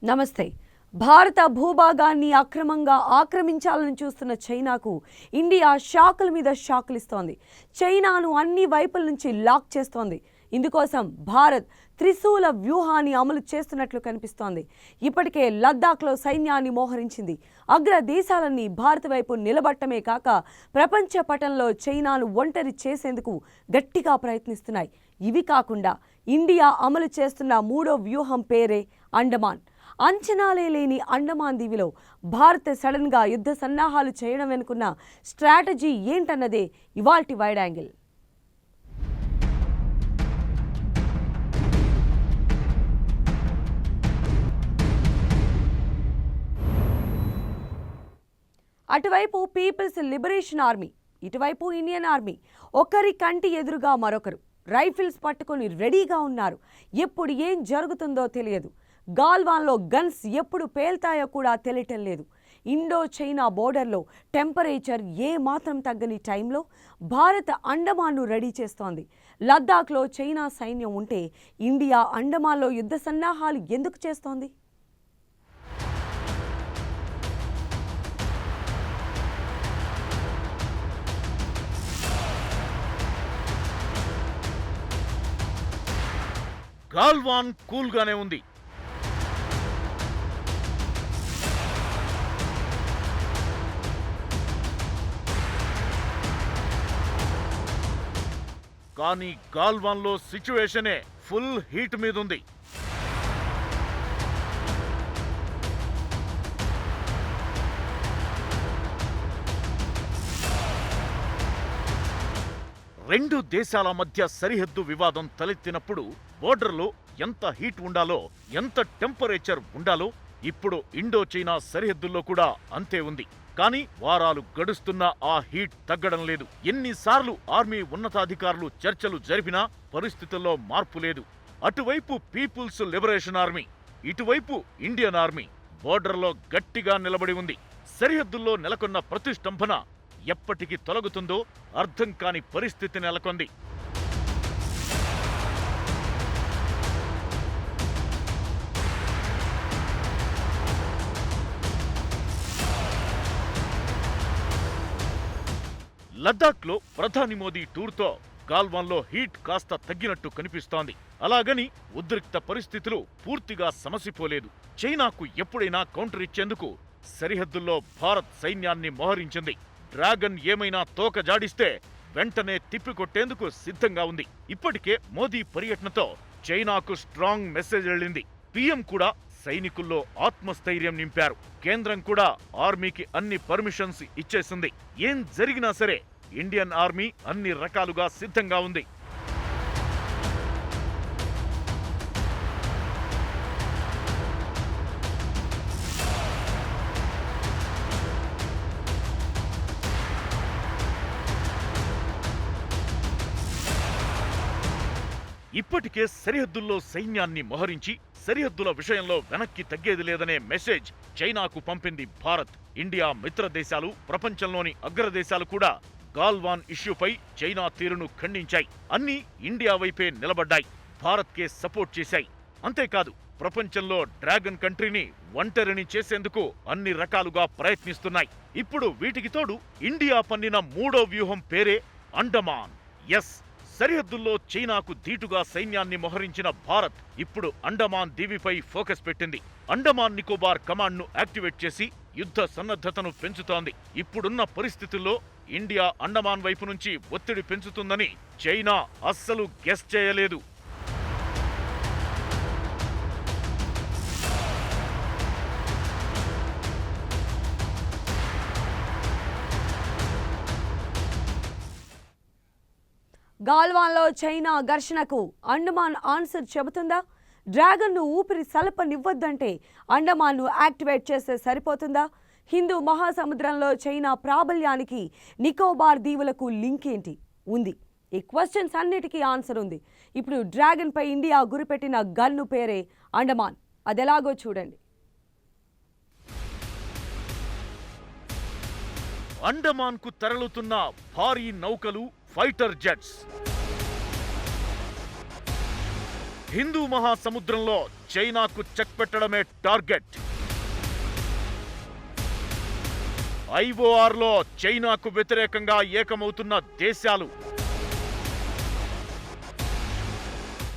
నమస్తే. భారత భూభాగాన్ని అక్రమంగా ఆక్రమించాలని చూస్తున్న చైనాకు ఇండియా షాకుల మీద షాకులిస్తోంది. చైనాను అన్ని వైపుల నుంచి లాక్ చేస్తోంది. ఇందుకోసం భారత్ త్రిశూల వ్యూహాన్ని అమలు చేస్తున్నట్లు కనిపిస్తోంది. ఇప్పటికే లద్దాఖ్లో సైన్యాన్ని మోహరించింది. అగ్ర దేశాలన్నీ భారత్ వైపు నిలబట్టమే కాక ప్రపంచ పటంలో చైనాను ఒంటరి చేసేందుకు గట్టిగా ప్రయత్నిస్తున్నాయి. ఇవి కాకుండా ఇండియా అమలు చేస్తున్న మూడో వ్యూహం పేరే అండమాన్. అంచనాలే లేని అండమాన్ దీవిలో భారత్ సడన్గా యుద్ధ సన్నాహాలు చేయడం వెనుకున్న స్ట్రాటజీ ఏంటన్నదే ఇవాల్టి వైడ్ యాంగిల్. అటువైపు పీపుల్స్ లిబరేషన్ ఆర్మీ, ఇటువైపు ఇండియన్ ఆర్మీ. ఒకరి కంటి ఎదురుగా మరొకరు రైఫిల్స్ పట్టుకొని రెడీగా ఉన్నారు. ఎప్పుడు ఏం జరుగుతుందో తెలియదు. గాల్వాన్లో గన్స్ ఎప్పుడు పేల్తాయో కూడా తెలియటం లేదు. ఇండో చైనా బోర్డర్లో టెంపరేచర్ ఏ మాత్రం తగ్గని టైంలో భారత్ అండమాన్ను రెడీ చేస్తోంది. లద్దాఖ్లో చైనా సైన్యం ఉంటే ఇండియా అండమాన్లో యుద్ధ సన్నాహాలు ఎందుకు చేస్తోంది? గాల్వాన్ కూల్గానే ఉంది. కానీ గాల్వాన్లో సిచ్యువేషనే ఫుల్ హీట్ మీదుంది. రెండు దేశాల మధ్య సరిహద్దు వివాదం తలెత్తినప్పుడు బోర్డర్లో ఎంత హీట్ ఉండాలో, ఎంత టెంపరేచర్ ఉండాలో ఇప్పుడు ఇండో చైనా సరిహద్దుల్లో కూడా అంతే ఉంది. కానీ వారాలు గడుస్తున్నా ఆ హీట్ తగ్గడం లేదు. ఎన్నిసార్లు ఆర్మీ ఉన్నతాధికారులు చర్చలు జరిపినా పరిస్థితుల్లో మార్పు లేదు. అటువైపు పీపుల్స్ లిబరేషన్ ఆర్మీ, ఇటువైపు ఇండియన్ ఆర్మీ బోర్డర్లో గట్టిగా నిలబడి ఉంది. సరిహద్దుల్లో నెలకొన్న ప్రతిష్టంభన ఎప్పటికి తొలగుతుందో అర్థం కాని పరిస్థితి నెలకొంది. లద్దాఖ్లో ప్రధాని మోదీ టూర్తో గాల్వాన్లో హీట్ కాస్త తగ్గినట్టు కనిపిస్తోంది. అలాగని ఉద్రిక్త పరిస్థితులు పూర్తిగా సమసిపోలేదు. చైనాకు ఎప్పుడైనా కౌంటర్ ఇచ్చేందుకు సరిహద్దుల్లో భారత్ సైన్యాన్ని మోహరించింది. డ్రాగన్ ఏమైనా తోక జాడిస్తే వెంటనే తిప్పికొట్టేందుకు సిద్ధంగా ఉంది. ఇప్పటికే మోదీ పర్యటనతో చైనాకు స్ట్రాంగ్ మెసేజ్ వెళ్ళింది. పీఎం కూడా సైనికుల్లో ఆత్మస్థైర్యం నింపారు. కేంద్రం కూడా ఆర్మీకి అన్ని పర్మిషన్స్ ఇచ్చేసింది. ఏం జరిగినా సరే ఇండియన్ ఆర్మీ అన్ని రకాలుగా సిద్ధంగా ఉంది. ఇప్పటికే సరిహద్దుల్లో సైన్యాన్ని మోహరించి సరిహద్దుల విషయంలో వెనక్కి తగ్గేది లేదనే మెసేజ్ చైనాకు పంపింది భారత్. ఇండియా మిత్ర దేశాలు, ప్రపంచంలోని అగ్రదేశాలు కూడా గాల్వాన్ ఇష్యూపై చైనా తీరును ఖండించాయి. అన్నీ ఇండియా వైపే నిలబడ్డాయి, భారత్కే సపోర్ట్ చేశాయి. అంతేకాదు ప్రపంచంలో డ్రాగన్ కంట్రీని ఒంటరిని చేసేందుకు అన్ని రకాలుగా ప్రయత్నిస్తున్నాయి. ఇప్పుడు వీటికి తోడు ఇండియా పన్నిన మూడో వ్యూహం పేరే అండమాన్. ఎస్, సరిహద్దుల్లో చైనాకు ధీటుగా సైన్యాన్ని మోహరించిన భారత్ ఇప్పుడు అండమాన్ దీవిపై ఫోకస్ పెట్టింది. అండమాన్ నికోబార్ కమాండ్ను యాక్టివేట్ చేసి యుద్ధ సన్నద్ధతను పెంచుతోంది. ఇప్పుడున్న పరిస్థితుల్లో ఇండియా అండమాన్ వైపు నుంచి ఒత్తిడి పెంచుతుందని చైనా అస్సలు గెస్ చేయలేదు. గాల్వాన్లో చైనా ఘర్షణకు అండమాన్ ఆన్సర్ చెబుతుందా? డ్రాగన్ను ఊపిరి సలపనివ్వద్దంటే అండమాన్ను యాక్టివేట్ చేస్తే సరిపోతుందా? హిందూ మహాసముద్రంలో చైనా ప్రాబల్యానికి నికోబార్ దీవులకు లింక్ ఏంటి ఉంది? ఈ క్వశ్చన్స్ అన్నిటికీ ఆన్సర్ ఉంది. ఇప్పుడు డ్రాగన్పై ఇండియా గురిపెట్టిన గన్ను పేరే అండమాన్. అదెలాగో చూడండి. అండమాన్కు తరలుతున్న భారీ నౌకలు, ఫైటర్ జెట్స్. హిందూ మహాసముద్రంలో చైనాకు చెక్ పెట్టడమే టార్గెట్. ఐఓఆర్లో చైనాకు వ్యతిరేకంగా ఏకమవుతున్న దేశాలు.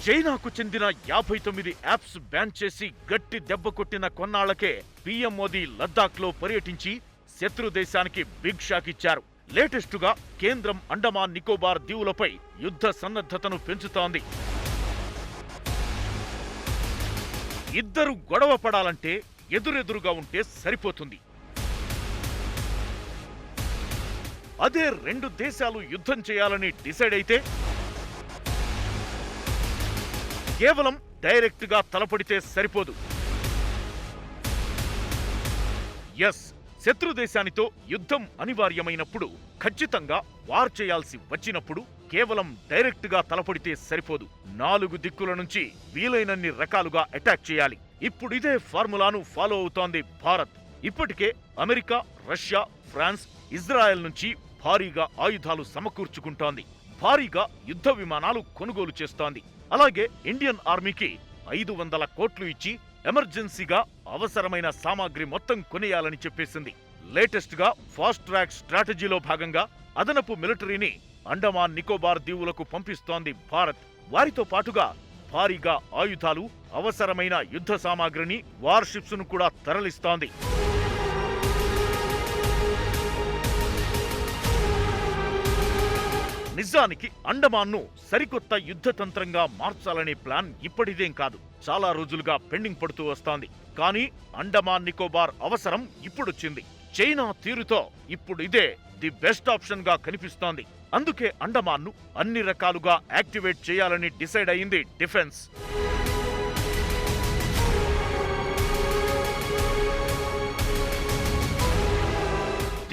చైనాకు చెందిన 59 యాప్స్ బ్యాన్ చేసి గట్టి దెబ్బ కొట్టిన కొన్నాళ్లకే పీఎం మోదీ లద్దాఖ్లో పర్యటించి శత్రు దేశానికి బిగ్ షాక్ ఇచ్చారు. లేటెస్టుగా కేంద్రం అండమాన్ నికోబార్ దీవులపై యుద్ధ సన్నద్ధతను పెంచుతోంది. ఇద్దరు గొడవ పడాలంటే ఎదురెదురుగా ఉంటే సరిపోతుంది. అదే రెండు దేశాలు యుద్ధం చేయాలని డిసైడ్ అయితే కేవలం డైరెక్ట్ గా తలపడితే సరిపోదు. ఎస్, శత్రు దేశానితో యుద్ధం అనివార్యమైనప్పుడు, ఖచ్చితంగా వార్ చేయాల్సి వచ్చినప్పుడు కేవలం డైరెక్ట్ గా తలపడితే సరిపోదు. 4 దిక్కుల నుంచి వీలైనన్ని రకాలుగా అటాక్ చేయాలి. ఇప్పుడు ఇదే ఫార్ములాను ఫాలో అవుతోంది భారత్. ఇప్పటికే అమెరికా, రష్యా, ఫ్రాన్స్, ఇజ్రాయెల్ నుంచి భారీగా ఆయుధాలు సమకూర్చుకుంటోంది. భారీగా యుద్ధ విమానాలు కొనుగోలు చేస్తోంది. అలాగే ఇండియన్ ఆర్మీకి 500 కోట్లు ఇచ్చి ఎమర్జెన్సీగా అవసరమైన సామాగ్రి మొత్తం కొనేయాలని చెప్పేసింది. లేటెస్ట్ గా ఫాస్ట్ ట్రాక్ స్ట్రాటజీలో భాగంగా అదనపు మిలిటరీని అండమాన్ నికోబార్ దీవులకు పంపిస్తోంది భారత్. వారితో పాటుగా భారీగా ఆయుధాలు, అవసరమైన యుద్ధ సామాగ్రిని, వార్షిప్స్ ను కూడా తరలిస్తోంది. నిజానికి అండమాన్ను సరికొత్త యుద్ధతంత్రంగా మార్చాలనే ప్లాన్ ఇప్పటిదేం కాదు, చాలా రోజులుగా పెండింగ్ పడుతూ వస్తోంది. కానీ అండమాన్ నికోబార్ అవసరం ఇప్పుడొచ్చింది. చైనా తీరుతో ఇప్పుడు ఇదే ది బెస్ట్ ఆప్షన్ గా కనిపిస్తోంది. అందుకే అండమాన్ను అన్ని రకాలుగా యాక్టివేట్ చేయాలని డిసైడ్ అయింది డిఫెన్స్.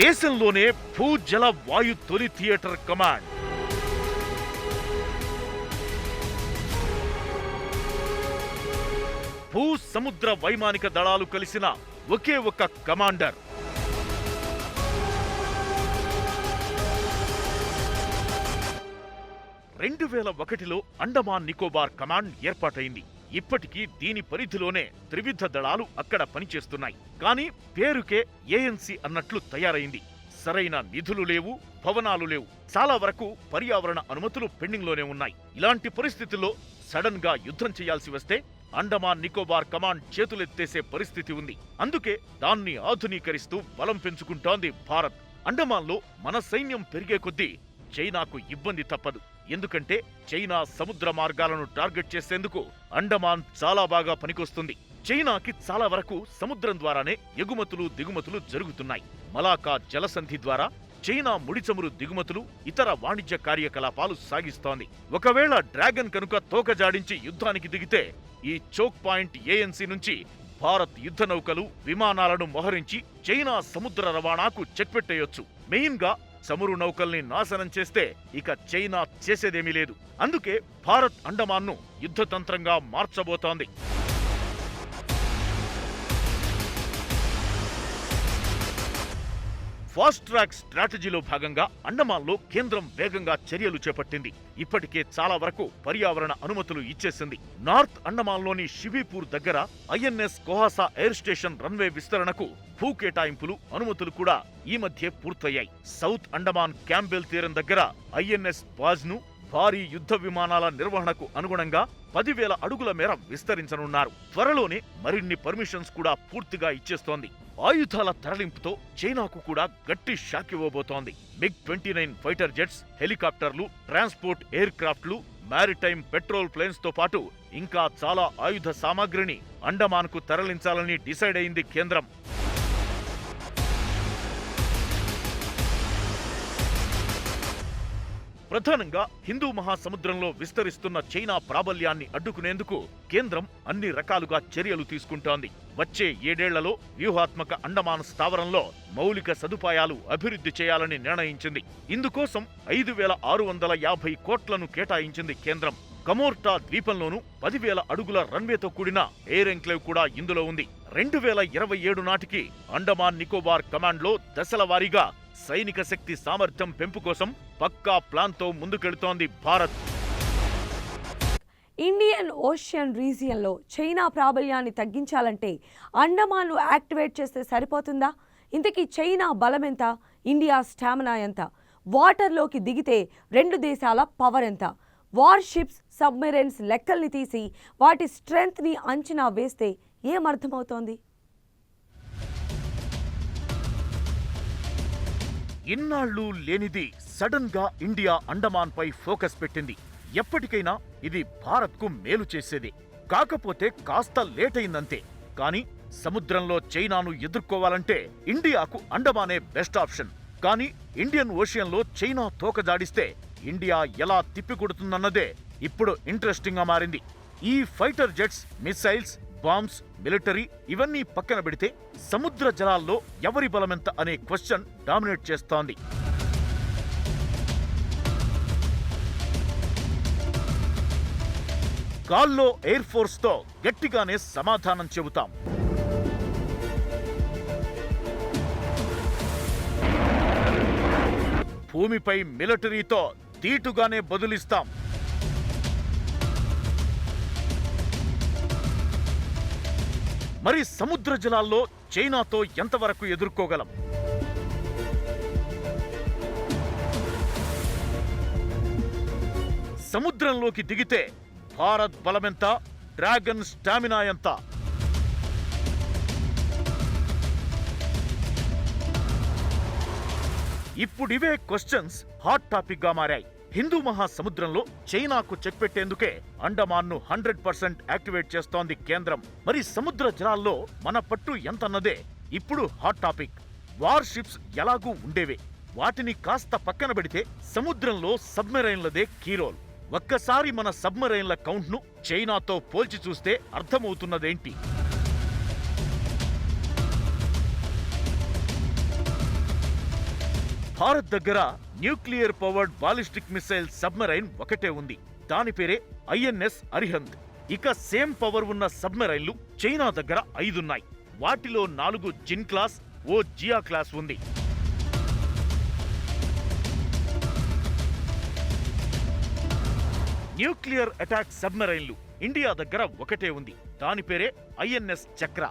దేశంలోనే భూ జల వాయు తొలి థియేటర్ కమాండ్. భూ సముద్ర వైమానిక దళాలు కలిసిన ఒకే ఒక కమాండర్. రెండు 2001లో అండమాన్ నికోబార్ కమాండ్ ఏర్పాటైంది. ఇప్పటికీ దీని పరిధిలోనే త్రివిధ దళాలు అక్కడ పనిచేస్తున్నాయి. కానీ పేరుకే ఏఎన్సీ అన్నట్లు తయారైంది. సరైన నిధులు లేవు, భవనాలు లేవు. చాలా వరకు పర్యావరణ అనుమతులు పెండింగ్లోనే ఉన్నాయి. ఇలాంటి పరిస్థితుల్లో సడన్ గా యుద్ధం చేయాల్సి వస్తే అండమాన్ నికోబార్ కమాండ్ చేతులెత్తేసే పరిస్థితి ఉంది. అందుకే దాన్ని ఆధునీకరిస్తూ బలం పెంచుకుంటోంది భారత్. అండమాన్లో మన సైన్యం పెరిగే కొద్దీ చైనాకు ఇబ్బంది తప్పదు. ఎందుకంటే చైనా సముద్ర మార్గాలను టార్గెట్ చేసేందుకు అండమాన్ చాలా బాగా పనికొస్తుంది. చైనాకి చాలా వరకు సముద్రం ద్వారానే ఎగుమతులు దిగుమతులు జరుగుతున్నాయి. మలాకా జలసంధి ద్వారా చైనా ముడిచమురు దిగుమతులు, ఇతర వాణిజ్య కార్యకలాపాలు సాగిస్తోంది. ఒకవేళ డ్రాగన్ కనుక తోక జాడించి యుద్ధానికి దిగితే ఈ చోక్ పాయింట్ ఏఎన్సీ నుంచి భారత్ యుద్ధ నౌకలు, విమానాలను మోహరించి చైనా సముద్ర రవాణాకు చెక్ పెట్టేయొచ్చు. మెయిన్ గా చమురు నౌకల్ని నాశనం చేస్తే ఇక చైనా చేసేదేమీ లేదు. అందుకే భారత్ అండమాన్ను యుద్ధతంత్రంగా మార్చబోతోంది. ఫాస్ట్ ట్రాక్ స్ట్రాటజీలో భాగంగా అండమాన్లో కేంద్రం వేగంగా చర్యలు చేపట్టింది. ఇప్పటికే చాలా వరకు పర్యావరణ అనుమతులు ఇచ్చేసింది. నార్త్ అండమాన్లోని షివీపూర్ దగ్గర ఐఎన్ఎస్ కోహాసా ఎయిర్ స్టేషన్ రన్వే విస్తరణకు భూ కేటాయింపులు, అనుమతులు కూడా ఈ మధ్య పూర్తయ్యాయి. సౌత్ అండమాన్ క్యాంబెల్ తీరం దగ్గర ఐఎన్ఎస్ బాజ్ను భారీ యుద్ధ విమానాల నిర్వహణకు అనుగుణంగా 10,000 అడుగుల మేర విస్తరించనున్నారు. త్వరలోనే మరిన్ని పర్మిషన్స్ కూడా పూర్తిగా ఇచ్చేస్తోంది. ఆయుధాల తరలింపుతో చైనాకు కూడా గట్టి షాక్ ఇవ్వబోతోంది. MiG-29 ఫైటర్ జెట్స్, హెలికాప్టర్లు, ట్రాన్స్పోర్ట్ ఎయిర్ క్రాఫ్ట్లు, మారిటైమ్ పెట్రోల్ ప్లేన్స్ తో పాటు ఇంకా చాలా ఆయుధ సామాగ్రిని అండమాన్కు తరలించాలని డిసైడ్ అయింది కేంద్రం. ప్రధానంగా హిందూ మహాసముద్రంలో విస్తరిస్తున్న చైనా ప్రాబల్యాన్ని అడ్డుకునేందుకు కేంద్రం అన్ని రకాలుగా చర్యలు తీసుకుంటోంది. వచ్చే 7 ఏళ్లలో వ్యూహాత్మక అండమాన్ స్థావరంలో మౌలిక సదుపాయాలు అభివృద్ధి చేయాలని నిర్ణయించింది. ఇందుకోసం 5,650 కోట్లను కేటాయించింది కేంద్రం. కమోర్టా ద్వీపంలోనూ 10,000 అడుగుల రన్వేతో కూడిన ఎయిర్ ఎంక్లేవ్ కూడా ఇందులో ఉంది. 2027 నాటికి అండమాన్ నికోబార్ కమాండ్లో దశల వారీగా సైనిక శక్తి సామర్థ్యం పెంపు కోసం పక్కా ప్లాన్తో ముందుకెళ్తోంది భారత్. ఇండియన్ ఓషియన్ రీజియన్లో చైనా ప్రాబల్యాన్ని తగ్గించాలంటే అండమాన్ను యాక్టివేట్ చేస్తే సరిపోతుందా? ఇంతకీ చైనా బలం ఎంత? ఇండియా స్టామినా ఎంత? వాటర్లోకి దిగితే రెండు దేశాల పవర్ ఎంత? వార్షిప్స్, సబ్మెరైన్స్ లెక్కల్ని తీసి వాటి స్ట్రెంగ్త్ని అంచనా వేస్తే ఏమర్థమవుతోంది? ఇన్నాళ్ళు లేనిది సడన్ గా ఇండియా అండమాన్ పై ఫోకస్ పెట్టింది. ఎప్పటికైనా ఇది భారత్కు మేలు చేసేది. కాకపోతే కాస్త లేట్ అయిందంతే. కానీ సముద్రంలో చైనాను ఎదుర్కోవాలంటే ఇండియాకు అండమానే బెస్ట్ ఆప్షన్. కానీ ఇండియన్ ఓషియన్లో చైనా తోకజాడిస్తే ఇండియా ఎలా తిప్పికొడుతుందన్నదే ఇప్పుడు ఇంట్రెస్టింగ్ గా మారింది. ఈ fighter jets, missiles, bombs, military ఇవన్నీ పక్కన పెడితే సముద్ర జలాల్లో ఎవరి బలమెంత అనే క్వశ్చన్ డామినేట్ చేస్తోంది. గాల్లో ఎయిర్ ఫోర్స్ తో గట్టిగానే సమాధానం చెబుతాం. భూమిపై మిలిటరీతో దీటుగానే బదులిస్తాం. మరి సముద్ర జలాల్లో చైనాతో ఎంతవరకు ఎదుర్కోగలం? సముద్రంలోకి దిగితే భారత్ బలమెంత? డ్రాగన్ స్టామినా ఎంత? ఇప్పుడివే క్వశ్చన్స్ హాట్ టాపిక్ గా మారాయి. హిందూ మహాసముద్రంలో చైనాకు చెక్ పెట్టేందుకే అండమాన్ను 100% యాక్టివేట్ చేస్తోంది కేంద్రం. మరి సముద్ర జలాల్లో మన పట్టు ఎంతన్నదే ఇప్పుడు హాట్ టాపిక్. వార్ షిప్స్ ఎలాగూ ఉండేవే, వాటిని కాస్త పక్కన పెడితే సముద్రంలో సబ్మెరైన్లదే కీరోల్. ఒక్కసారి మన సబ్మెరైన్ల కౌంట్ను చైనాతో పోల్చి చూస్తే అర్థమవుతున్నదేంటి? భారత్ దగ్గర nuclear powered ballistic missile submarine ఒకటే ఉంది. దాని పేరే ఐఎన్ఎస్ అరిహంత్. ఇక సేమ్ పవర్ ఉన్న సబ్మెరైన్లు చైనా దగ్గర 5 ఉన్నాయి. వాటిలో 4 జిన్ క్లాస్, ఓ జియా క్లాస్ ఉంది. న్యూక్లియర్ అటాక్ సబ్మెరైన్లు ఇండియా దగ్గర ఒకటే ఉంది. దాని పేరే ఐఎన్ఎస్ చక్ర.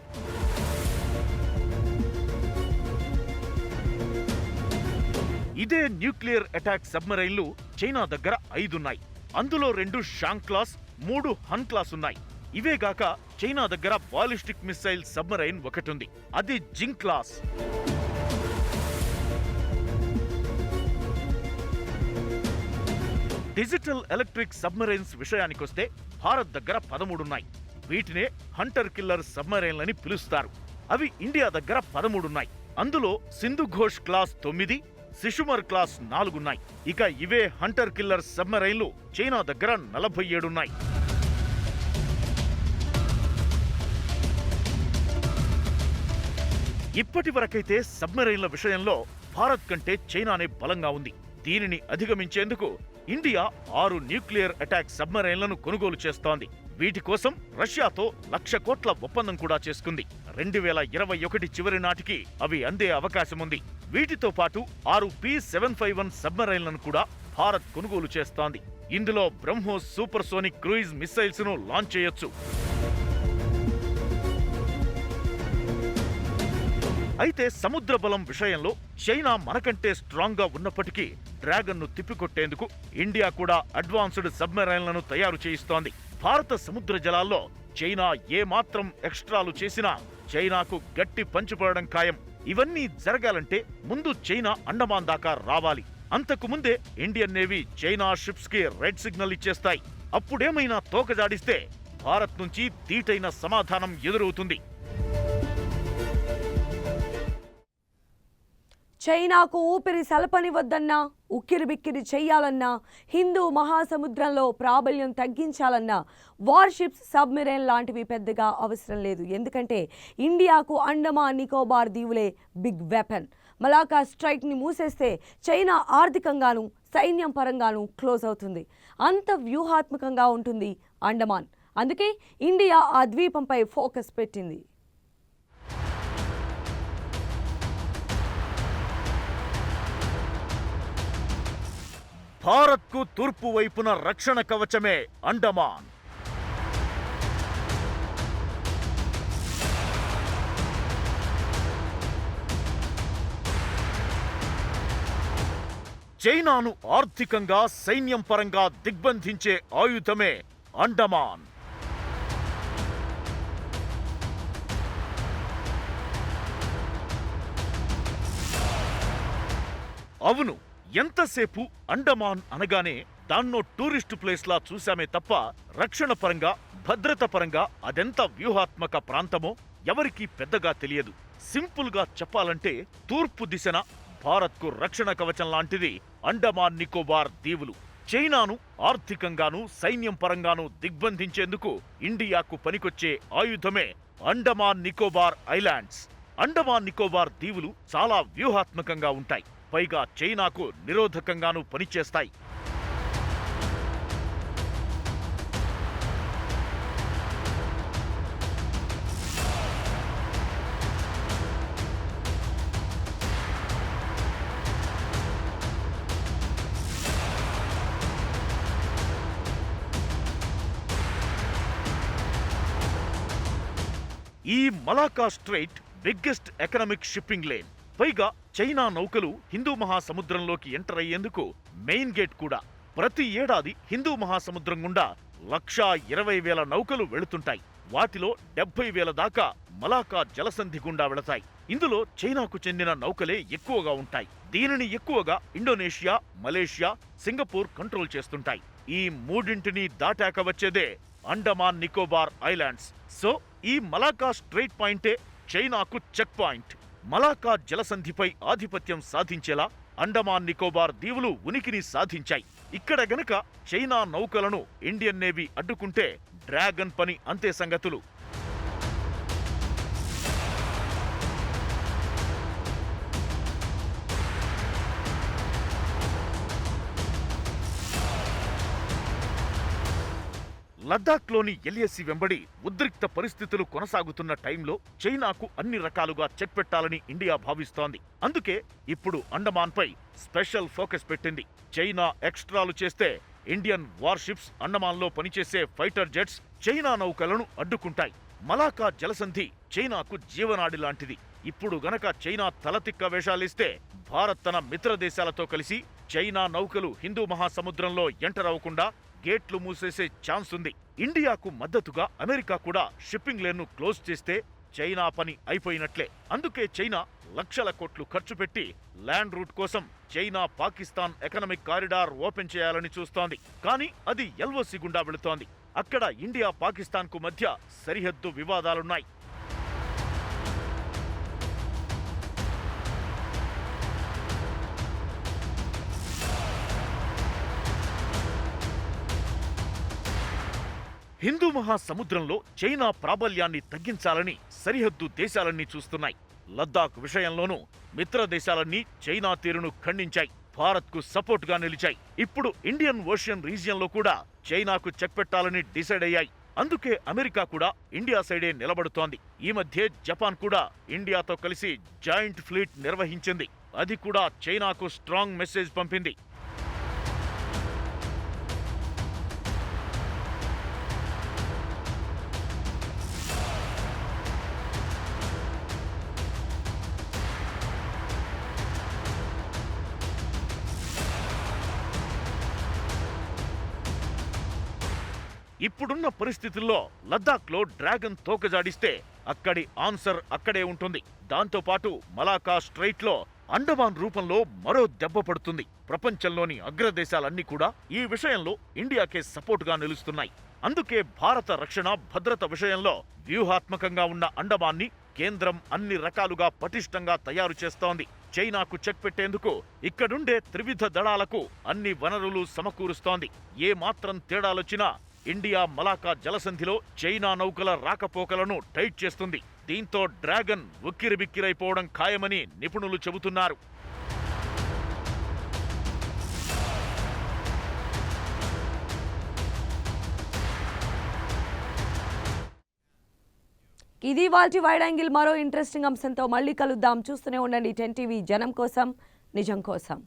ఇదే న్యూక్లియర్ అటాక్ సబ్మెరైన్లు చైనా దగ్గర 5 ఉన్నాయి. అందులో 2 షాంగ్ క్లాస్, 3 హన్ క్లాస్ ఉన్నాయి. ఇవేగాక చైనా దగ్గర బాలిస్టిక్ మిసైల్ సబ్మెరైన్ ఒకటుంది. అది జింగ్ క్లాస్. డిజిటల్ ఎలక్ట్రిక్ సబ్మెరైన్స్ విషయానికొస్తే భారత్ దగ్గర 13 ఉన్నాయి. వీటినే హంటర్ కిల్లర్ సబ్మెరైన్లని పిలుస్తారు. అవి ఇండియా దగ్గర 13 ఉన్నాయి. అందులో సింధు ఘోష్ క్లాస్ 9, శిశుమర్ క్లాస్ 4 ఉన్నాయి. ఇక ఇవే హంటర్ కిల్లర్ సబ్మెరైన్లు చైనా దగ్గర 47 ఉన్నాయి. ఇప్పటి వరకైతే సబ్మెరైన్ల విషయంలో భారత్ కంటే చైనానే బలంగా ఉంది. దీనిని అధిగమించేందుకు ఇండియా 6 న్యూక్లియర్ అటాక్ సబ్మెరైన్లను కొనుగోలు చేస్తోంది. వీటి కోసం రష్యాతో 1,00,000 కోట్ల ఒప్పందం కూడా చేసుకుంది. 2021 చివరి నాటికి అవి అందే అవకాశముంది. వీటితో పాటు 6 P-751 సబ్మెరైన్లను కూడా భారత్ కొనుగోలు చేస్తోంది. ఇందులో BrahMos super sonic cruise missiles ను లాంచ్ చేయొచ్చు. అయితే సముద్ర బలం విషయంలో చైనా మనకంటే స్ట్రాంగ్ గా ఉన్నప్పటికీ డ్రాగన్ ను తిప్పికొట్టేందుకు ఇండియా కూడా అడ్వాన్స్డ్ సబ్మెరైన్లను తయారు చేయిస్తోంది. భారత సముద్ర జలాల్లో చైనా ఏమాత్రం ఎక్స్ట్రాలు చేసినా చైనాకు గట్టి పంచిపడడం ఖాయం. ఇవన్నీ జరగాలంటే ముందు చైనా అండమాన్ దాకా రావాలి. అంతకు ముందే ఇండియన్ నేవీ చైనా షిప్స్ కి రెడ్ సిగ్నల్ ఇచ్చేస్తాయి. అప్పుడేమైనా తోకజాడిస్తే భారత్ నుంచి దీటైన సమాధానం ఎదురవుతుంది. చైనాకు ఊపిరి సలపనివద్దన్నా, ఉక్కిరిబిక్కిరి చెయ్యాలన్నా, హిందూ మహాసముద్రంలో ప్రాబల్యం తగ్గించాలన్నా వార్షిప్స్, సబ్మెరైన్ లాంటివి పెద్దగా అవసరం లేదు. ఎందుకంటే ఇండియాకు అండమాన్ నికోబార్ దీవులే బిగ్ వెపన్. మలాకా స్ట్రైక్ని మూసేస్తే చైనా ఆర్థికంగాను, సైన్యం పరంగాను క్లోజ్ అవుతుంది. అంత వ్యూహాత్మకంగా ఉంటుంది అండమాన్. అందుకే ఇండియా ఆ ద్వీపంపై ఫోకస్ పెట్టింది. భారత్కు తూర్పు వైపున రక్షణ కవచమే అండమాన్. చైనాను ఆర్థికంగా సైన్యం పరంగా దిగ్బంధించే ఆయుధమే అండమాన్. అవును, ఎంతసేపు అండమాన్ అనగానే దాన్నో టూరిస్టు ప్లేస్లా చూశామే తప్ప రక్షణ పరంగా, భద్రత పరంగా అదెంత వ్యూహాత్మక ప్రాంతమో ఎవరికీ పెద్దగా తెలియదు. సింపుల్గా చెప్పాలంటే తూర్పు దిశన భారత్కు రక్షణ కవచం లాంటిది అండమాన్ నికోబార్ దీవులు. చైనాను ఆర్థికంగానూ సైన్యం పరంగానూ దిగ్బంధించేందుకు ఇండియాకు పనికొచ్చే ఆయుధమే అండమాన్ నికోబార్ ఐలాండ్స్. అండమాన్ నికోబార్ దీవులు చాలా వ్యూహాత్మకంగా ఉంటాయి, పైగా చైనాకు నిరోధకంగానూ పనిచేస్తాయి. ఈ Malacca straight biggest economic shipping lane, పైగా చైనా నౌకలు హిందూ మహాసముద్రంలోకి ఎంటర్ అయ్యేందుకు మెయిన్ గేట్ కూడా. ప్రతి ఏడాది హిందూ మహాసముద్రం గుండా 1,20,000 నౌకలు వెళుతుంటాయి. వాటిలో 70,000 దాకా మలాకా జలసంధి గుండా వెళతాయి. ఇందులో చైనాకు చెందిన నౌకలే ఎక్కువగా ఉంటాయి. దీనిని ఎక్కువగా ఇండోనేషియా, మలేషియా, సింగపూర్ కంట్రోల్ చేస్తుంటాయి. ఈ మూడింటిని దాటాక వచ్చేదే అండమాన్ నికోబార్ ఐలాండ్స్. సో ఈ మలాకా స్ట్రెయిట్ పాయింటే చైనాకు చెక్ పాయింట్. మలాకా జలసంధిపై ఆధిపత్యం సాధించేలా అండమాన్ నికోబార్ దీవులు ఉనికిని సాధించాయి. ఇక్కడ గనక చైనా నౌకలను ఇండియన్ నేవీ అడ్డుకుంటే డ్రాగన్ పని అంతే సంగతులు. లద్దాఖ్లోని ఎల్ఏసీ వెంబడి ఉద్రిక్త పరిస్థితులు కొనసాగుతున్న టైంలో చైనాకు అన్ని రకాలుగా చెక్ పెట్టాలని ఇండియా భావిస్తోంది. అందుకే ఇప్పుడు అండమాన్పై స్పెషల్ ఫోకస్ పెట్టింది. చైనా ఎక్స్ట్రాలు చేస్తే ఇండియన్ వార్షిప్స్, అండమాన్లో పనిచేసే ఫైటర్ జెట్స్ చైనా నౌకలను అడ్డుకుంటాయి. మలాకా జలసంధి చైనాకు జీవనాడి లాంటిది. ఇప్పుడు గనక చైనా తలతిక్క వేషాలిస్తే భారత్ తన మిత్ర దేశాలతో కలిసి చైనా నౌకలు హిందూ మహాసముద్రంలో ఎంటర్ అవ్వకుండా గేట్లు మూసేసే ఛాన్స్ ఉంది. ఇండియాకు మద్దతుగా అమెరికా కూడా షిప్పింగ్ లేన్ను క్లోజ్ చేస్తే చైనా పని అయిపోయినట్లే. అందుకే చైనా లక్షల కోట్లు ఖర్చు పెట్టి ల్యాండ్ రూట్ కోసం China Pakistan economic corridor open చేయాలని చూస్తోంది. కానీ అది ఎల్ఓసి గుండా వెళుతోంది. అక్కడ ఇండియా పాకిస్తాన్కు మధ్య సరిహద్దు వివాదాలున్నాయి. హిందూ మహాసముద్రంలో చైనా ప్రాబల్యాన్ని తగ్గించాలని సరిహద్దు దేశాలన్నీ చూస్తున్నాయి. లద్దాఖ్ విషయంలోనూ మిత్ర దేశాలన్నీ చైనా తీరును ఖండించాయి, భారత్కు సపోర్ట్గా నిలిచాయి. ఇప్పుడు ఇండియన్ ఓషియన్ రీజియన్లో కూడా చైనాకు చెక్ పెట్టాలని డిసైడ్ అయ్యాయి. అందుకే అమెరికా కూడా ఇండియా సైడే నిలబడుతోంది. ఈ మధ్యే జపాన్ కూడా ఇండియాతో కలిసి జాయింట్ ఫ్లీట్ నిర్వహించింది. అది కూడా చైనాకు స్ట్రాంగ్ మెసేజ్ పంపింది. ఇప్పుడున్న పరిస్థితుల్లో లద్దాఖ్లో డ్రాగన్ తోకజాడిస్తే అక్కడి ఆన్సర్ అక్కడే ఉంటుంది. దాంతోపాటు మలాకా స్ట్రెయిట్లో అండమాన్ రూపంలో మరో దెబ్బ పడుతుంది. ప్రపంచంలోని అగ్రదేశాలన్నీ కూడా ఈ విషయంలో ఇండియాకే సపోర్టుగా నిలుస్తున్నాయి. అందుకే భారత రక్షణ భద్రత విషయంలో వ్యూహాత్మకంగా ఉన్న అండమాన్ని కేంద్రం అన్ని రకాలుగా పటిష్టంగా తయారు చేస్తోంది. చైనాకు చెక్ పెట్టేందుకు ఇక్కడుండే త్రివిధ దళాలకు అన్ని వనరులు సమకూరుస్తోంది. ఏ మాత్రం తేడాలొచ్చినా ఇండియా మలాకా జలసంధిలో చైనా నౌకల రాకపోకలను టైట్ చేస్తుంది. దీంతో డ్రాగన్ ఉక్కిరిబిక్కిరైపోవడం ఖాయమని నిపుణులు చెబుతున్నారు. ఇది వాల్టి వైడ్ యాంగిల్. మరో ఇంట్రెస్టింగ్ అంశంతో మళ్ళీ కలుద్దాం. చూస్తూనే ఉండండి 10 టీవీ, జనం కోసం, నిజం కోసం.